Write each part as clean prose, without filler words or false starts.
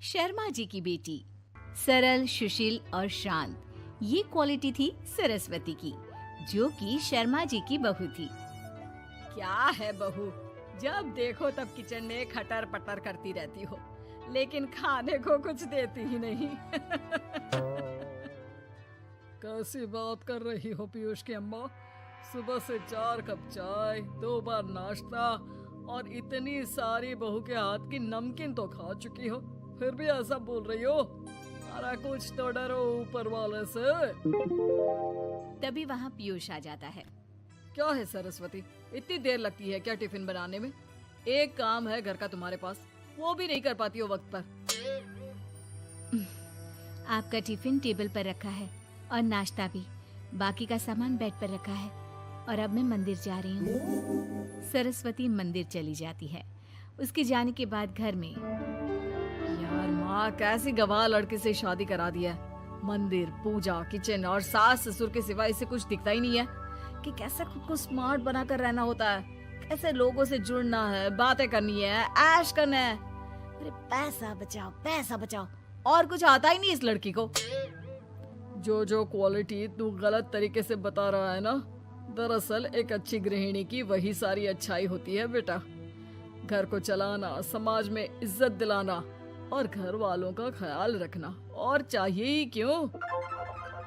शर्मा जी की बेटी। सरल, सुशील और शांत, ये क्वालिटी थी सरस्वती की, जो कि शर्मा जी की बहू थी। क्या है बहू, जब देखो तब किचन में खटर पटर करती रहती हो, लेकिन खाने को कुछ देती ही नहीं। कैसी बात कर रही हो पीयूष की अम्मा? सुबह से 4 कप चाय, 2 बार नाश्ता और इतनी सारी बहू के हाथ की नमकीन तो खा चुकी हो, फिर भी ऐसा बोल रही हो? अरे कुछ तो डरो ऊपर वाले से। तभी वहाँ पीयूष आ जाता है। क्या है सरस्वती, इतनी देर लगती है क्या टिफिन बनाने में? एक काम है घर का तुम्हारे पास, वो भी नहीं कर पाती हो वक्त पर। आपका टिफिन टेबल पर रखा है और नाश्ता भी, बाकी का सामान बेड पर रखा है और अब मैं मंदिर जा रही हूँ। सरस्वती मंदिर चली जाती है। उसके जाने के बाद घर में, यार माँ कैसी गवाह लड़के से शादी करा दिया है। मंदिर, पूजा, किचन और सास ससुर के सिवा इसे कुछ दिखता ही नहीं है कि कैसे खुद को स्मार्ट बनाकर रहना होता है, कैसे लोगों से जुड़ना है, बातें करनी है, ऐश करना है। अरे पैसा बचाओ और कुछ आता ही नहीं इस लड़की को। जो क्वालिटी तू गलत तरीके से बता रहा है ना, दरअसल एक अच्छी गृहिणी की वही सारी अच्छाई होती है बेटा। घर को चलाना, समाज में इज्जत दिलाना और घर वालों का ख्याल रखना, और चाहिए ही क्यों?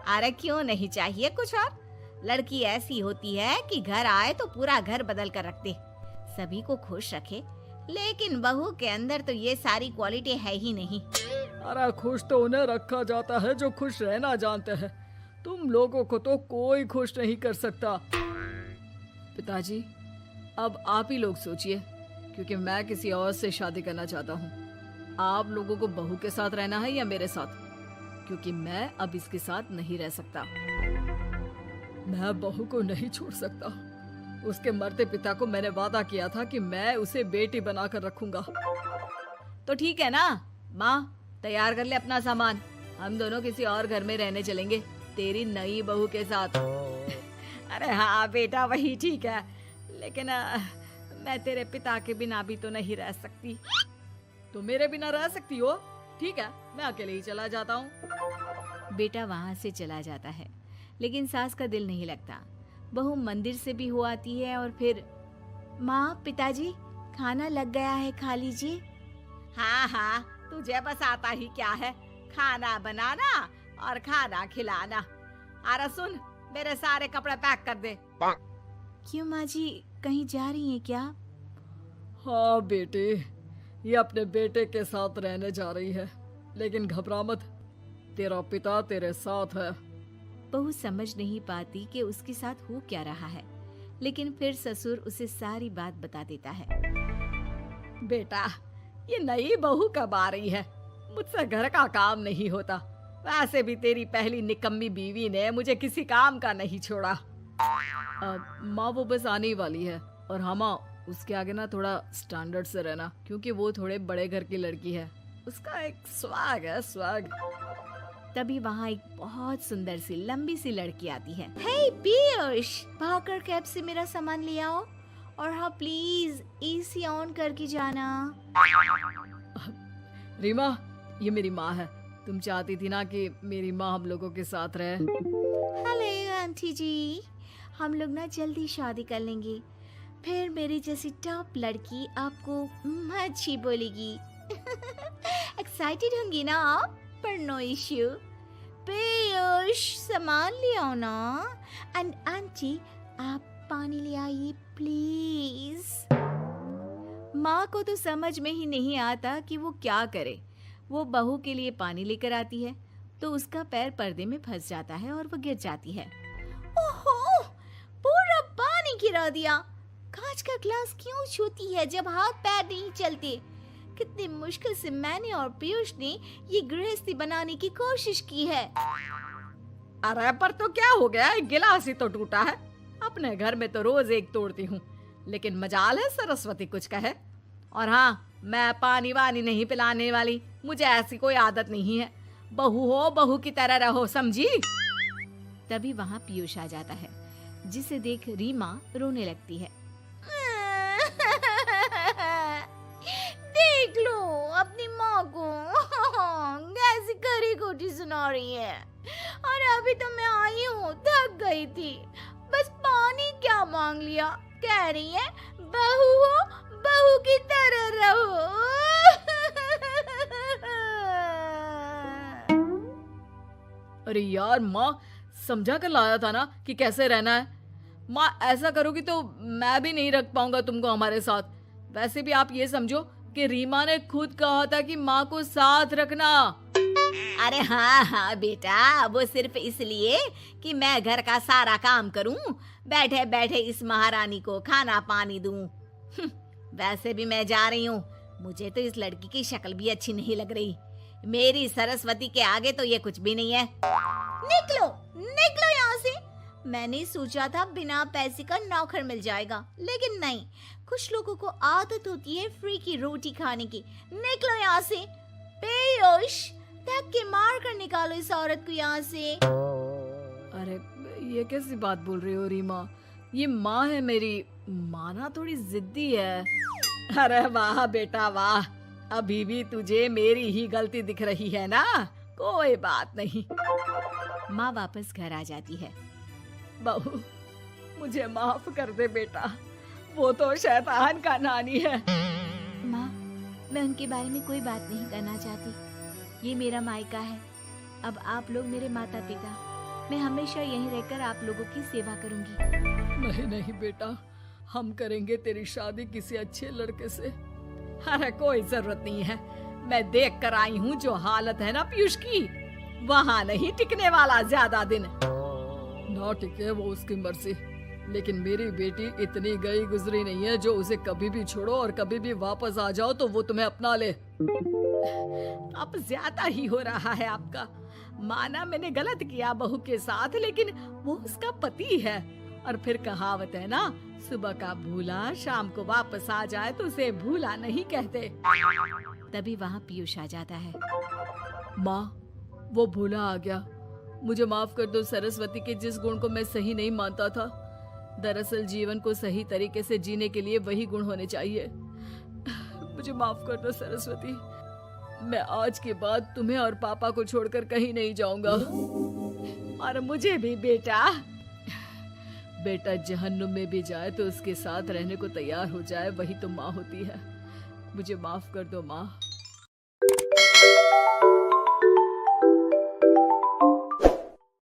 अरे क्यों नहीं चाहिए कुछ और? लड़की ऐसी होती है कि घर आए तो पूरा घर बदल कर रख दे, सभी को खुश रखे। लेकिन बहू के अंदर तो ये सारी क्वालिटी है ही नहीं। अरे खुश तो उन्हें रखा जाता है जो खुश रहना जानते हैं। तुम लोगों को तो कोई खुश नहीं कर सकता। पिताजी, अब आप ही लोग सोचिए, क्योंकि मैं किसी और से शादी करना चाहता हूँ। आप लोगों को बहू के साथ रहना है या मेरे साथ? क्योंकि मैं अब इसके साथ नहीं रह सकता। मैं बहू को नहीं छोड़ सकता। उसके मरते पिता को मैंने वादा किया था कि मैं उसे बेटी बनाकर रखूंगा। तो ठीक है ना माँ, तैयार कर ले अपना सामान, हम दोनों किसी और घर में रहने चलेंगे तेरी नई बहू के साथ। अरे हाँ बेटा, वही ठीक है, लेकिन मैं तेरे पिता के बिना भी तो नहीं रह सकती। तो मेरे बिना रह सकती हो? ठीक है, मैं अकेले ही चला जाता हूँ। बेटा वहाँ से चला जाता है, लेकिन सास का दिल नहीं लगता। बहू मंदिर से भी हो आती है और फिर, माँ, पिताजी, खाना लग गया है, खा लीजिए। हाँ, तुझे बस आता ही क्या है, खाना बनाना और खाना खिलाना। अरे सुन, मेरे सारे कपड़े पैक कर दे। क्यों माँ जी, कहीं जा रही हैं क्या? हाँ बेटे, ये अपने बेटे के साथ रहने जा रही है, लेकिन घबरा मत, तेरा पिता तेरे साथ है। बहू समझ नहीं पाती कि उसके साथ हो क्या रहा है, लेकिन फिर ससुर उसे सारी बात बता देता है। बेटा, ये नई बहू कब आ रही है? मुझसे घर का काम नहीं होता। वैसे भी तेरी पहली निकम्मी बीवी ने मुझे किसी काम का नहीं छोड़ा। माँ वो बस आने ही वाली है, और हाँ माँ, उसके आगे ना थोड़ा स्टैंडर्ड से रहना, क्योंकि वो थोड़े बड़े घर की लड़की है। उसका एक स्वैग है, स्वैग। तभी वहाँ एक बहुत सुंदर सी लंबी सी लड़की आती है। हे पीयूष, भागकर कैब से मेरा सामान ले आओ, और हाँ प्लीज एसी ऑन करके जाना। रीमा, ये मेरी माँ है। तुम चाहती थी ना कि मेरी माँ हम लोगों के साथ रहे। हेलो आंटी जी, हम लोग ना जल्दी शादी कर लेंगे, फिर मेरी जैसी टॉप लड़की आपको अच्छी बोलेगी। एक्साइटेड होंगी ना आप? पर नो इश्यू। पीयूष, सामान ले आओ ना। एंड आंटी, आप पानी ले आइए प्लीज। माँ को तो समझ में ही नहीं आता कि वो क्या करे। वो बहू के लिए पानी लेकर आती है तो उसका पैर पर्दे में फंस जाता है और वो गिर जाती है। ओहो, पूरा पानी गिरा दिया। कांच का ग्लास क्यों छूती है जब हाथ पैर नहीं चलते? कितनी मुश्किल से मैंने और पीयूष ने ये गृहस्थी बनाने की कोशिश की है। अरे पर तो क्या हो गया, एक गिलास ही तो टूटा है। अपने घर में तो रोज एक तोड़ती हूँ, लेकिन मजाल है सरस्वती कुछ कहे। और हाँ, मैं पानी वानी नहीं पिलाने वाली, मुझे ऐसी कोई आदत नहीं है। बहू हो, बहू की तरह रहो, समझी? तभी वहाँ पीयूष आ जाता है, जिसे देख रीमा रोने लगती है। देख लो अपनी माँ को। सुना रही है। अरे अभी तो मैं आई हूँ, थक गई थी, बस पानी क्या मांग लिया। कह रही है बहू हो, बहू की तरह रहो। अरे यार माँ, समझा कर लाया था ना कि कैसे रहना है। माँ ऐसा करोगी तो मैं भी नहीं रख पाऊंगा तुमको हमारे साथ। वैसे भी आप ये समझो कि रीमा ने खुद कहा था कि माँ को साथ रखना। अरे हाँ हाँ बेटा, वो सिर्फ इसलिए कि मैं घर का सारा काम करूं, बैठे बैठे इस महारानी को खाना पानी दूं। वैसे भी मैं जा रही हूँ, मुझे तो इस लड़की की शक्ल भी अच्छी नहीं लग रही। मेरी सरस्वती के आगे तो ये कुछ भी नहीं है। निकलो निकलो यहाँ से। मैंने सोचा था बिना पैसे का नौकर मिल जाएगा, लेकिन नहीं, कुछ लोगों को आदत होती है फ्री की रोटी खाने की। निकलो यहाँ से। पीयूष, धक्के मार कर निकालो इस औरत को यहाँ से। अरे ये कैसी बात बोल रही हो रीमा? ये माँ है मेरी, माना थोड़ी जिद्दी है। अरे वाह बेटा वाह, अभी भी तुझे मेरी ही गलती दिख रही है ना? कोई बात नहीं। माँ वापस घर आ जाती है। बहू, मुझे माफ कर दे बेटा, वो तो शैतान का नानी है। माँ, मैं उनके बारे में कोई बात नहीं करना चाहती। ये मेरा मायका है। अब आप लोग मेरे माता पिता, मैं हमेशा यहीं रहकर आप लोगों की सेवा करूंगी। नहीं नहीं बेटा, हम करेंगे तेरी शादी किसी अच्छे लड़के से। अरे कोई जरूरत नहीं है, मैं देख कर आई हूँ जो हालत है ना पीयूष की, वहाँ नहीं टिकने वाला ज्यादा दिन। ना टिके वो उसकी मर्जी, लेकिन मेरी बेटी इतनी गई गुजरी नहीं है जो उसे कभी भी छोड़ो और कभी भी वापस आ जाओ तो वो तुम्हें अपना ले। अब ज्यादा ही हो रहा है आपका। माना मैंने गलत किया बहू के साथ, लेकिन वो उसका पति है। और फिर कहावत है ना, सुबह का भूला शाम को वापस आ जाए तो उसे भूला नहीं कहते। तभी वहाँ पीयूष आ जाता है। माँ, वो भूला आ गया, मुझे माफ कर दो। सरस्वती के जिस गुण को मैं सही नहीं मानता था, दरअसल जीवन को सही तरीके से जीने के लिए वही गुण होने चाहिए। मुझे माफ कर दो सरस्वती, मैं आज के बाद तुम्हें और पापा को छोड़कर कहीं नहीं जाऊंगा। और मुझे भी बेटा। बेटा जहन्नुम में भी जाए तो उसके साथ रहने को तैयार हो जाए, वही तो माँ होती है। मुझे माफ कर दो माँ।